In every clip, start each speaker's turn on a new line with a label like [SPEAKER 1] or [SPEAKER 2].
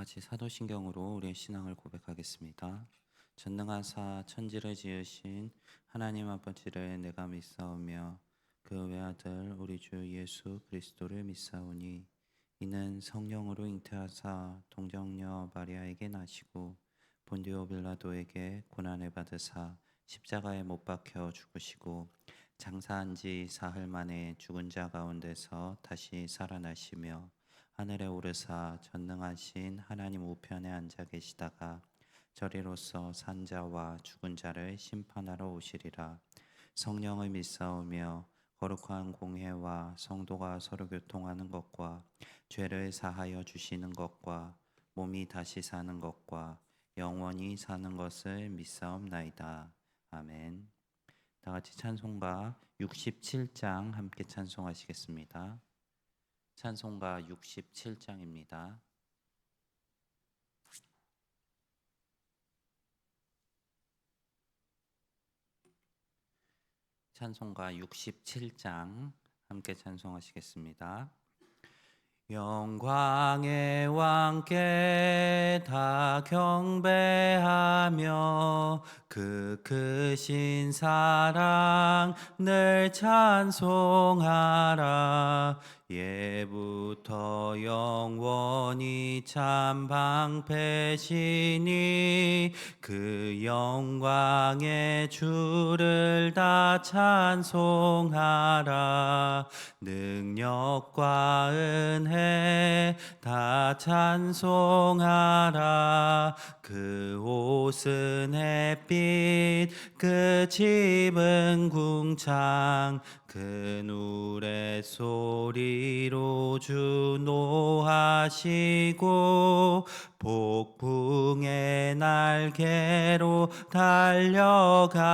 [SPEAKER 1] 같이 사도신경으로 우리의 신앙을 고백하겠습니다. 전능하사 천지를 지으신 하나님 아버지를 내가 믿사오며 그 외아들 우리 주 예수 그리스도를 믿사오니 이는 성령으로 잉태하사 동정녀 마리아에게 나시고 본디오 빌라도에게 고난을 받으사 십자가에 못 박혀 죽으시고 장사한 지 사흘 만에 죽은 자 가운데서 다시 살아나시며 하늘에 오르사 전능하신 하나님 우편에 앉아 계시다가 저리로서 산 자와 죽은 자를 심판하러 오시리라. 성령을 믿사오며 거룩한 공회와 성도가 서로 교통하는 것과 죄를 사하여 주시는 것과 몸이 다시 사는 것과 영원히 사는 것을 믿사옵나이다. 아멘. 다 같이 찬송가 67장 함께 찬송하시겠습니다. 찬송가 67장입니다. 찬송가 67장 함께 찬송하시겠습니다. 영광의 왕께 다 경배하며 그 크신 사랑 늘 찬송하라. 예부터 영원히 참 방패시니 그 영광의 주를 다 찬송하라. 능력과 은혜 다 찬송하라. 그 옷은 햇빛 그 집은 궁창 그 누레 소리로 주노하시고 폭풍의 날개로 달려가신다.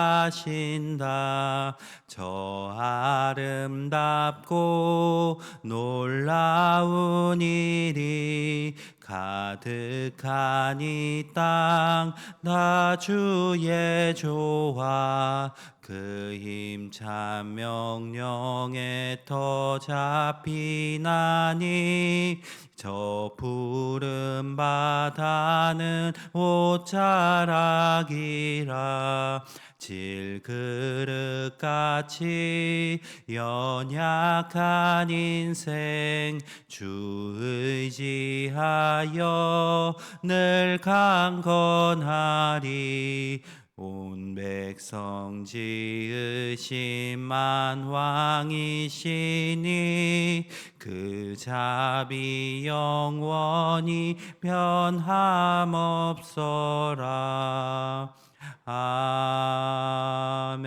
[SPEAKER 1] 저 아름답고 놀라운 일이 가득한 이 땅 다 주의 조화 그 힘찬 명령에 터 잡히나니 저 푸른 바다는 옷자락이라. 질그릇같이 연약한 인생 주 의지하여 늘 강건하리. 온 백성 지으신 만왕이시니 그 자비 영원히 변함없어라. 아멘.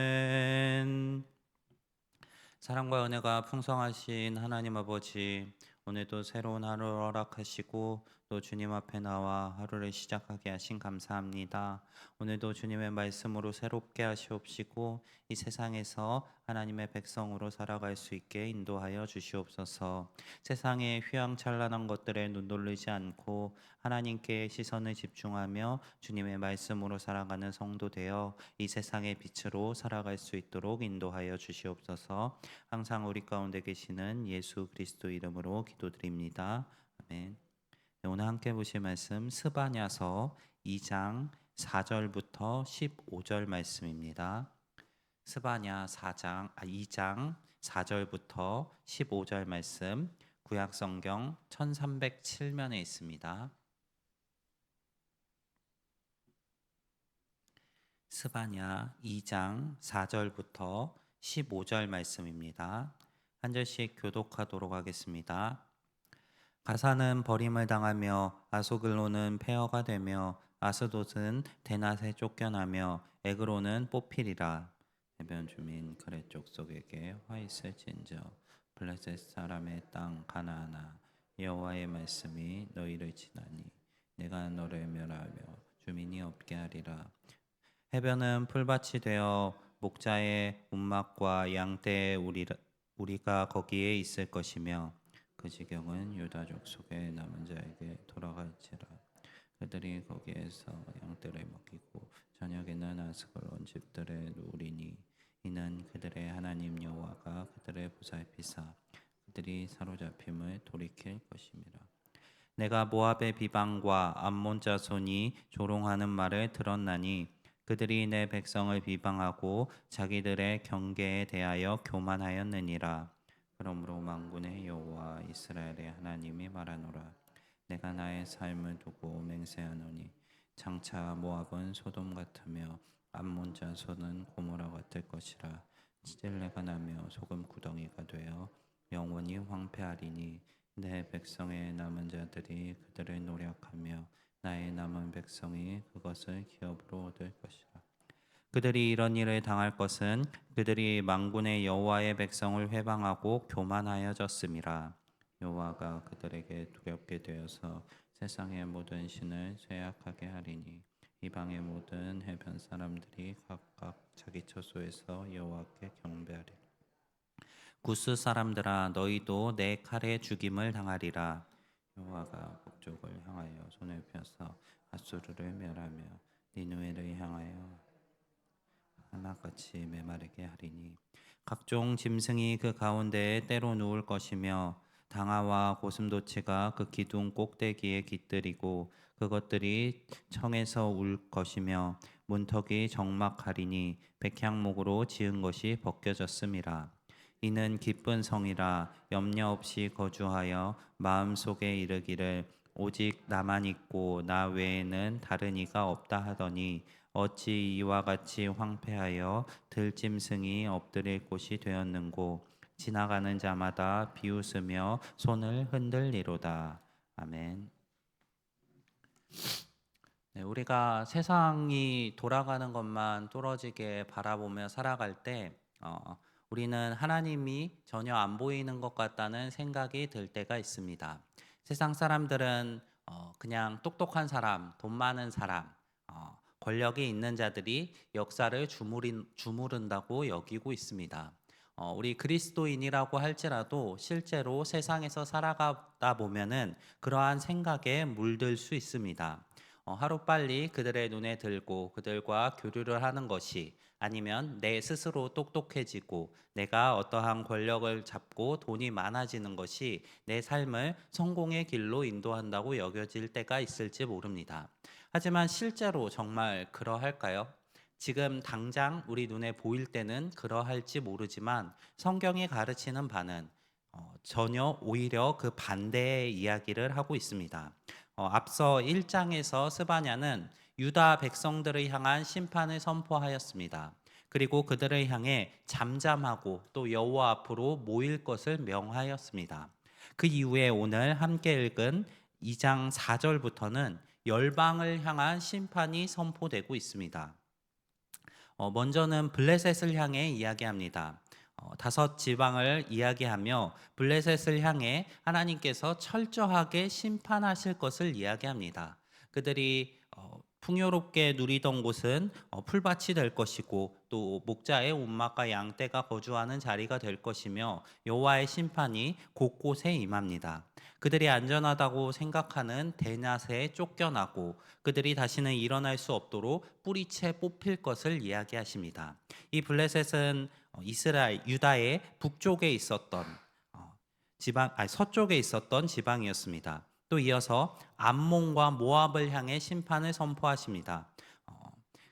[SPEAKER 1] 사랑과 은혜가 풍성하신 하나님 아버지, 오늘도 새로운 하루를 허락하시고 또 주님 앞에 나와 하루를 시작하게 하신 감사합니다. 오늘도 주님의 말씀으로 새롭게 하시옵시고 이 세상에서 하나님의 백성으로 살아갈 수 있게 인도하여 주시옵소서. 세상의 휘황찬란한 것들에 눈 돌리지 않고 하나님께 시선을 집중하며 주님의 말씀으로 살아가는 성도 되어 이 세상의 빛으로 살아갈 수 있도록 인도하여 주시옵소서. 항상 우리 가운데 계시는 예수 그리스도 이름으로 기도드립니다. 아멘. 네, 오늘 함께 보실 말씀 스바냐서 2장 4절부터 15절 말씀입니다. 스바냐 2장 4절부터 15절 말씀 구약성경 1307면에 있습니다. 스바냐 2장 4절부터 15절 말씀입니다. 한 절씩 교독하도록 하겠습니다. 가사는 버림을 당하며 아소글로는 폐허가 되며 아스돗은 대낮에 쫓겨나며 에그로는 뽑히리라. 해변 주민 그렛 족속에게 화 있을진저 블레셋 사람의 땅 가나안아 여호와의 말씀이 너희를 치나니 내가 너를 멸하며 주민이 없게 하리라. 해변은 풀밭이 되어 목자의 운막과 양떼의 우리가 거기에 있을 것이며 그 지경은 유다 족속의 남은 자에게 돌아갈지라. 그들이 거기에서 양떼를 먹이고 저녁에는 아스글론 집들의 누리니 이는 그들의 하나님 여호와가 그들을 보살피사 그들이 사로잡힘을 돌이킬 것임이라. 내가 모압의 비방과 암몬 자손이 조롱하는 말을 들었나니 그들이 내 백성을 비방하고 자기들의 경계에 대하여 교만하였느니라. 그러므로 만군의 여호와 이스라엘의 하나님이 말하노라. 내가 나의 삶을 두고 맹세하노니 장차 모압은 소돔 같으며 암몬 자손은 고모라 같을 것이라. 찌들레가 나며 소금 구덩이가 되어 영원히 황폐하리니 내 백성의 남은 자들이 그들을 노력하며 나의 남은 백성이 그것을 기업으로 얻을 것이라. 그들이 이런 일을 당할 것은 그들이 만군의 여호와의 백성을 회방하고 교만하여졌음이라. 여호와가 그들에게 두렵게 되어서 세상의 모든 신을 쇠약하게 하리니 이방의 모든 해변 사람들이 각각 자기 처소에서 여호와께 경배하리라. 구스 사람들아 너희도 내 칼에 죽임을 당하리라. 여호와가 북쪽을 향하여 손을 펴서 아수르를 멸하며 니누에를 향하여 하나같이 메마르게 하리니 각종 짐승이 그 가운데에 때로 누울 것이며 당아와 고슴도치가 그 기둥 꼭대기에 깃들이고 그것들이 청에서 울 것이며 문턱이 적막하리니 백향목으로 지은 것이 벗겨졌음이라. 이는 기쁜 성이라 염려 없이 거주하여 마음속에 이르기를 오직 나만 있고 나 외에는 다른 이가 없다 하더니 어찌 이와 같이 황폐하여 들짐승이 엎드릴 곳이 되었는고 지나가는 자마다 비웃으며 손을 흔들리로다. 아멘. 네, 우리가 세상이 돌아가는 것만 뚫어지게 바라보며 살아갈 때 우리는 하나님이 전혀 안 보이는 것 같다는 생각이 들 때가 있습니다. 세상 사람들은 그냥 똑똑한 사람, 돈 많은 사람, 권력이 있는 자들이 역사를 주무른다고 여기고 있습니다. 우리 그리스도인이라고 할지라도 실제로 세상에서 살아가다 보면은 그러한 생각에 물들 수 있습니다. 하루빨리 그들의 눈에 들고 그들과 교류를 하는 것이 아니면 내 스스로 똑똑해지고 내가 어떠한 권력을 잡고 돈이 많아지는 것이 내 삶을 성공의 길로 인도한다고 여겨질 때가 있을지 모릅니다. 하지만 실제로 정말 그러할까요? 지금 당장 우리 눈에 보일 때는 그러할지 모르지만 성경이 가르치는 바는 전혀 오히려 그 반대의 이야기를 하고 있습니다. 앞서 1장에서 스바냐는 유다 백성들을 향한 심판을 선포하였습니다. 그리고 그들을 향해 잠잠하고 또 여호와 앞으로 모일 것을 명하였습니다. 그 이후에 오늘 함께 읽은 2장 4절부터는 열방을 향한 심판이 선포되고 있습니다. 먼저는 블레셋을 향해 이야기합니다. 5 지방을 이야기하며 블레셋을 향해 하나님께서 철저하게 심판하실 것을 이야기합니다. 그들이 풍요롭게 누리던 곳은 풀밭이 될 것이고 또 목자의 온막과 양떼가 거주하는 자리가 될 것이며 여호와의 심판이 곳곳에 임합니다. 그들이 안전하다고 생각하는 대낮에 쫓겨나고 그들이 다시는 일어날 수 없도록 뿌리채 뽑힐 것을 이야기하십니다. 이 블레셋은 이스라엘 유다의 북쪽에 있었던 서쪽에 있었던 지방이었습니다. 또 이어서 암몬과 모압을 향해 심판을 선포하십니다.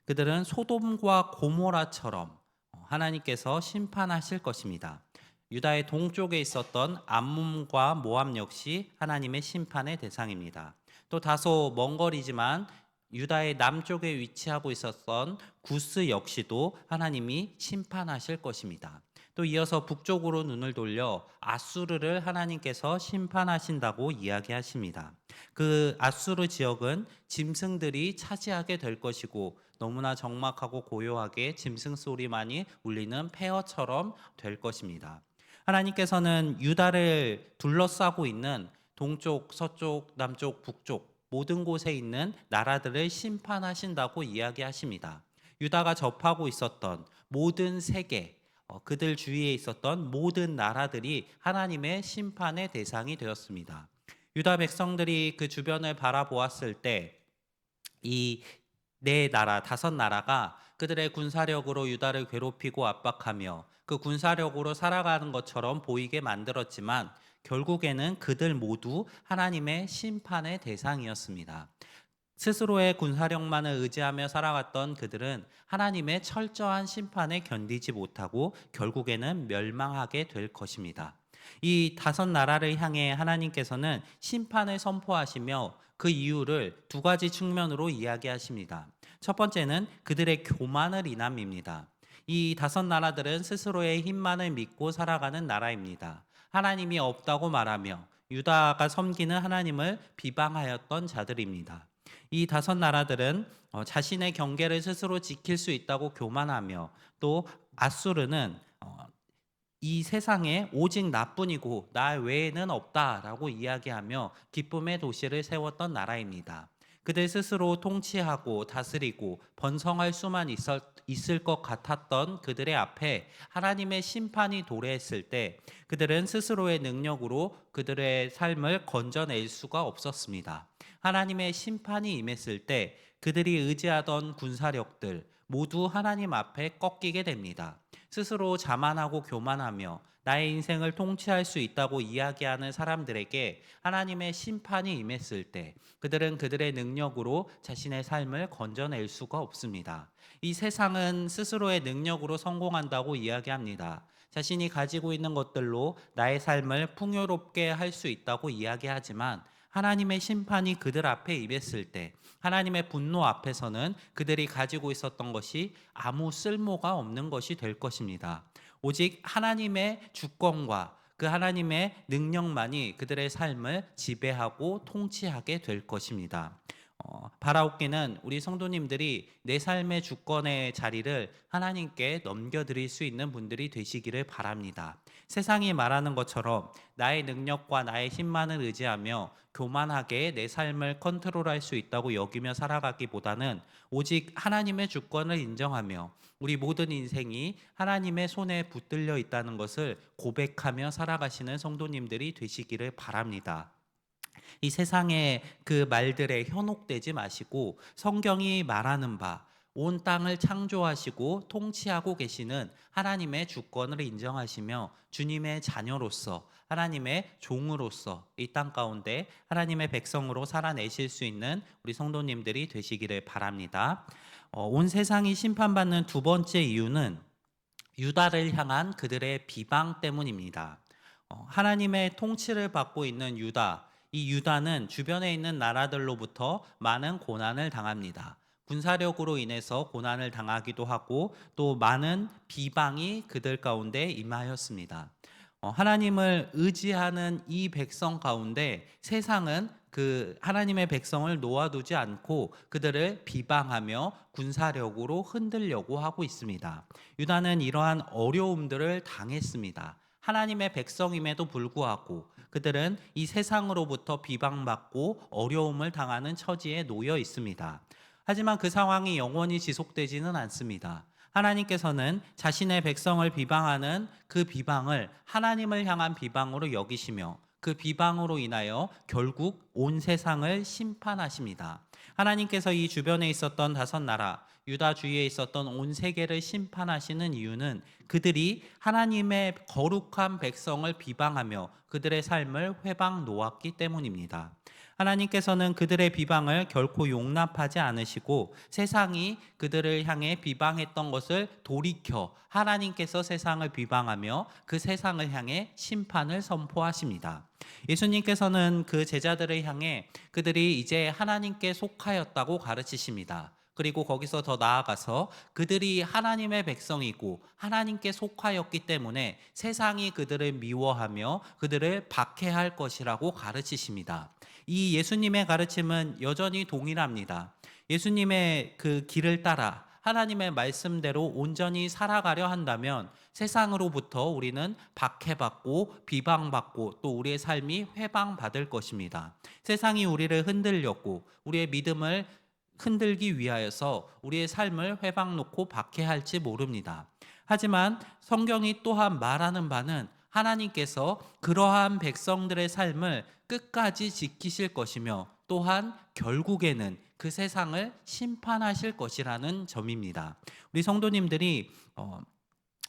[SPEAKER 1] 그들은 소돔과 고모라처럼 하나님께서 심판하실 것입니다. 유다의 동쪽에 있었던 암몬과 모압 역시 하나님의 심판의 대상입니다. 또 다소 먼 거리지만 유다의 남쪽에 위치하고 있었던 구스 역시도 하나님이 심판하실 것입니다. 또 이어서 북쪽으로 눈을 돌려 아수르를 하나님께서 심판하신다고 이야기하십니다. 그 아수르 지역은 짐승들이 차지하게 될 것이고 너무나 적막하고 고요하게 짐승 소리만이 울리는 폐허처럼 될 것입니다. 하나님께서는 유다를 둘러싸고 있는 동쪽, 서쪽, 남쪽, 북쪽 모든 곳에 있는 나라들을 심판하신다고 이야기하십니다. 유다가 접하고 있었던 모든 세계, 그들 주위에 있었던 모든 나라들이 하나님의 심판의 대상이 되었습니다. 유다 백성들이 그 주변을 바라보았을 때 이 네 나라, 5나라가 그들의 군사력으로 유다를 괴롭히고 압박하며 그 군사력으로 살아가는 것처럼 보이게 만들었지만 결국에는 그들 모두 하나님의 심판의 대상이었습니다. 스스로의 군사력만을 의지하며 살아갔던 그들은 하나님의 철저한 심판에 견디지 못하고 결국에는 멸망하게 될 것입니다. 이 다섯 나라를 향해 하나님께서는 심판을 선포하시며 그 이유를 두 가지 측면으로 이야기하십니다. 첫 번째는 그들의 교만을 인함입니다. 이 다섯 나라들은 스스로의 힘만을 믿고 살아가는 나라입니다. 하나님이 없다고 말하며 유다가 섬기는 하나님을 비방하였던 자들입니다. 이 다섯 나라들은 자신의 경계를 스스로 지킬 수 있다고 교만하며, 또 아수르는 이 세상에 오직 나뿐이고 나 외에는 없다라고 이야기하며 기쁨의 도시를 세웠던 나라입니다. 그들 스스로 통치하고 다스리고 번성할 수만 있을 것 같았던 그들의 앞에 하나님의 심판이 도래했을 때 그들은 스스로의 능력으로 그들의 삶을 건져낼 수가 없었습니다. 하나님의 심판이 임했을 때 그들이 의지하던 군사력들 모두 하나님 앞에 꺾이게 됩니다. 스스로 자만하고 교만하며 나의 인생을 통치할 수 있다고 이야기하는 사람들에게 하나님의 심판이 임했을 때 그들은 그들의 능력으로 자신의 삶을 건져낼 수가 없습니다. 이 세상은 스스로의 능력으로 성공한다고 이야기합니다. 자신이 가지고 있는 것들로 나의 삶을 풍요롭게 할 수 있다고 이야기하지만 하나님의 심판이 그들 앞에 임했을 때 하나님의 분노 앞에서는 그들이 가지고 있었던 것이 아무 쓸모가 없는 것이 될 것입니다. 오직 하나님의 주권과 그 하나님의 능력만이 그들의 삶을 지배하고 통치하게 될 것입니다. 바라옵기는 우리 성도님들이 내 삶의 주권의 자리를 하나님께 넘겨드릴 수 있는 분들이 되시기를 바랍니다. 세상이 말하는 것처럼 나의 능력과 나의 힘만을 의지하며 교만하게 내 삶을 컨트롤할 수 있다고 여기며 살아가기보다는 오직 하나님의 주권을 인정하며 우리 모든 인생이 하나님의 손에 붙들려 있다는 것을 고백하며 살아가시는 성도님들이 되시기를 바랍니다. 이 세상의 그 말들에 현혹되지 마시고 성경이 말하는 바 온 땅을 창조하시고 통치하고 계시는 하나님의 주권을 인정하시며 주님의 자녀로서 하나님의 종으로서 이 땅 가운데 하나님의 백성으로 살아내실 수 있는 우리 성도님들이 되시기를 바랍니다. 온 세상이 심판받는 두 번째 이유는 유다를 향한 그들의 비방 때문입니다. 하나님의 통치를 받고 있는 유다, 이 유다는 주변에 있는 나라들로부터 많은 고난을 당합니다. 군사력으로 인해서 고난을 당하기도 하고 또 많은 비방이 그들 가운데 임하였습니다. 하나님을 의지하는 이 백성 가운데 세상은 그 하나님의 백성을 놓아두지 않고 그들을 비방하며 군사력으로 흔들려고 하고 있습니다. 유다는 이러한 어려움들을 당했습니다. 하나님의 백성임에도 불구하고 그들은 이 세상으로부터 비방받고 어려움을 당하는 처지에 놓여 있습니다. 하지만 그 상황이 영원히 지속되지는 않습니다. 하나님께서는 자신의 백성을 비방하는 그 비방을 하나님을 향한 비방으로 여기시며 그 비방으로 인하여 결국 온 세상을 심판하십니다. 하나님께서 이 주변에 있었던 다섯 나라, 유다 주위에 있었던 온 세계를 심판하시는 이유는 그들이 하나님의 거룩한 백성을 비방하며 그들의 삶을 회방 놓았기 때문입니다. 하나님께서는 그들의 비방을 결코 용납하지 않으시고 세상이 그들을 향해 비방했던 것을 돌이켜 하나님께서 세상을 비방하며 그 세상을 향해 심판을 선포하십니다. 예수님께서는 그 제자들을 향해 그들이 이제 하나님께 속하였다고 가르치십니다. 그리고 거기서 더 나아가서 그들이 하나님의 백성이고 하나님께 속하였기 때문에 세상이 그들을 미워하며 그들을 박해할 것이라고 가르치십니다. 이 예수님의 가르침은 여전히 동일합니다. 예수님의 그 길을 따라 하나님의 말씀대로 온전히 살아가려 한다면 세상으로부터 우리는 박해받고 비방받고 또 우리의 삶이 회방받을 것입니다. 세상이 우리를 흔들렸고 우리의 믿음을 흔들기 위하여서 우리의 삶을 회방놓고 박해할지 모릅니다. 하지만 성경이 또한 말하는 바는 하나님께서 그러한 백성들의 삶을 끝까지 지키실 것이며 또한 결국에는 그 세상을 심판하실 것이라는 점입니다. 우리 성도님들이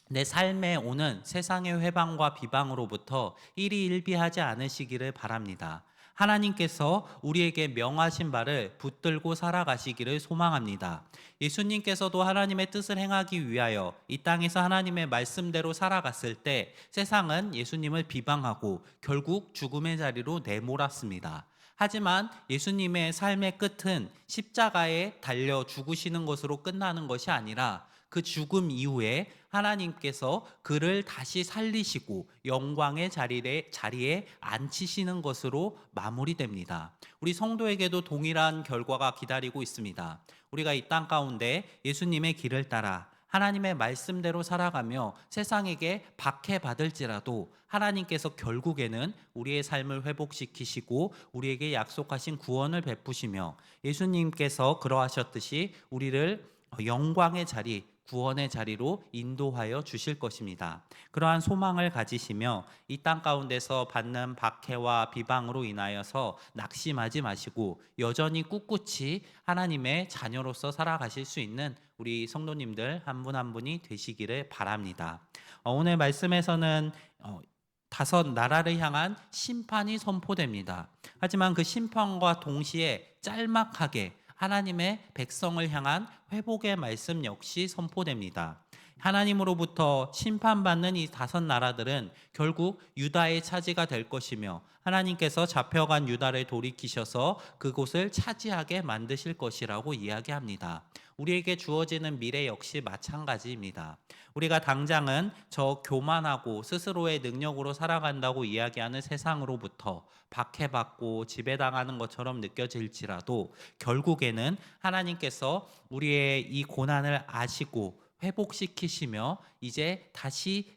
[SPEAKER 1] 내 삶에 오는 세상의 회방과 비방으로부터 일희일비하지 않으시기를 바랍니다. 하나님께서 우리에게 명하신 바를 붙들고 살아가시기를 소망합니다. 예수님께서도 하나님의 뜻을 행하기 위하여 이 땅에서 하나님의 말씀대로 살아갔을 때 세상은 예수님을 비방하고 결국 죽음의 자리로 내몰았습니다. 하지만 예수님의 삶의 끝은 십자가에 달려 죽으시는 것으로 끝나는 것이 아니라 그 죽음 이후에 하나님께서 그를 다시 살리시고 영광의 자리에 앉히시는 것으로 마무리됩니다. 우리 성도에게도 동일한 결과가 기다리고 있습니다. 우리가 이 땅 가운데 예수님의 길을 따라 하나님의 말씀대로 살아가며 세상에게 박해받을지라도 하나님께서 결국에는 우리의 삶을 회복시키시고 우리에게 약속하신 구원을 베푸시며 예수님께서 그러하셨듯이 우리를 영광의 자리, 구원의 자리로 인도하여 주실 것입니다. 그러한 소망을 가지시며 이 땅 가운데서 받는 박해와 비방으로 인하여서 낙심하지 마시고 여전히 꿋꿋이 하나님의 자녀로서 살아가실 수 있는 우리 성도님들 한 분 한 분이 되시기를 바랍니다. 오늘 말씀에서는 5 나라를 향한 심판이 선포됩니다. 하지만 그 심판과 동시에 짤막하게 하나님의 백성을 향한 회복의 말씀 역시 선포됩니다. 하나님으로부터 심판받는 이 5 나라들은 결국 유다의 차지가 될 것이며 하나님께서 잡혀간 유다를 돌이키셔서 그곳을 차지하게 만드실 것이라고 이야기합니다. 우리에게 주어지는 미래 역시 마찬가지입니다. 우리가 당장은 저 교만하고 스스로의 능력으로 살아간다고 이야기하는 세상으로부터 박해받고 지배당하는 것처럼 느껴질지라도 결국에는 하나님께서 우리의 이 고난을 아시고 회복시키시며 이제 다시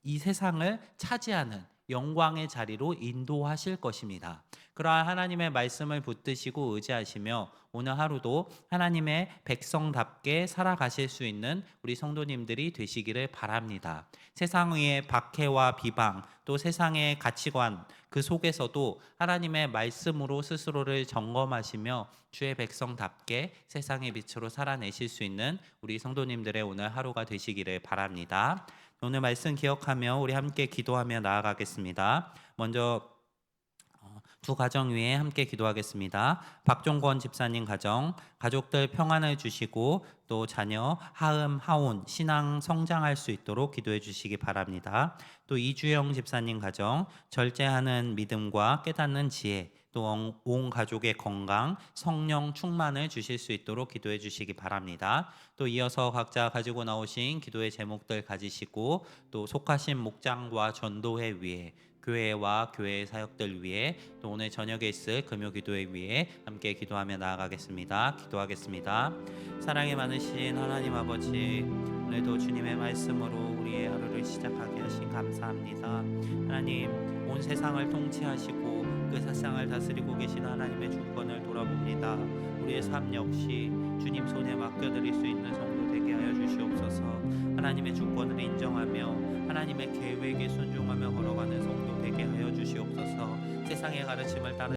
[SPEAKER 1] 이 세상을 차지하는 영광의 자리로 인도하실 것입니다. 그러한 하나님의 말씀을 붙드시고 의지하시며 오늘 하루도 하나님의 백성답게 살아가실 수 있는 우리 성도님들이 되시기를 바랍니다. 세상 위의 박해와 비방, 또 세상의 가치관 그 속에서도 하나님의 말씀으로 스스로를 점검하시며 주의 백성답게 세상의 빛으로 살아내실 수 있는 우리 성도님들의 오늘 하루가 되시기를 바랍니다. 오늘 말씀 기억하며 우리 함께 기도하며 나아가겠습니다. 먼저 2 가정 위에 함께 기도하겠습니다. 박종권 집사님 가족들 평안을 주시고 또 자녀 하음, 하온, 신앙 성장할 수 있도록 기도해 주시기 바랍니다. 또 이주영 집사님 가정 절제하는 믿음과 깨닫는 지혜, 또 온 가족의 건강, 성령 충만을 주실 수 있도록 기도해 주시기 바랍니다. 또 이어서 각자 가지고 나오신 기도의 제목들 가지시고 또 속하신 목장과 전도회 위에 교회와 교회의 사역들 위해 또 오늘 저녁에 있을 금요 기도회 위해 함께 기도하며 나아가겠습니다. 기도하겠습니다. 사랑이 많으신 하나님 아버지, 오늘도 주님의 말씀으로 우리의 하루를 시작하게 하신 감사합니다. 하나님, 온 세상을 통치하시고 그 세상을 다스리고 계신 하나님의 주권을 돌아봅니다. 우리의 삶 역시 주님 손에 맡겨드릴 수 있는 성도 되게 하여 주시옵소서. 하나님의 주권을 인정하며 하나님의 계획에 순종하며 걸어가는 성도 되게 하여 주시옵소서. 세상의 가르침을 따르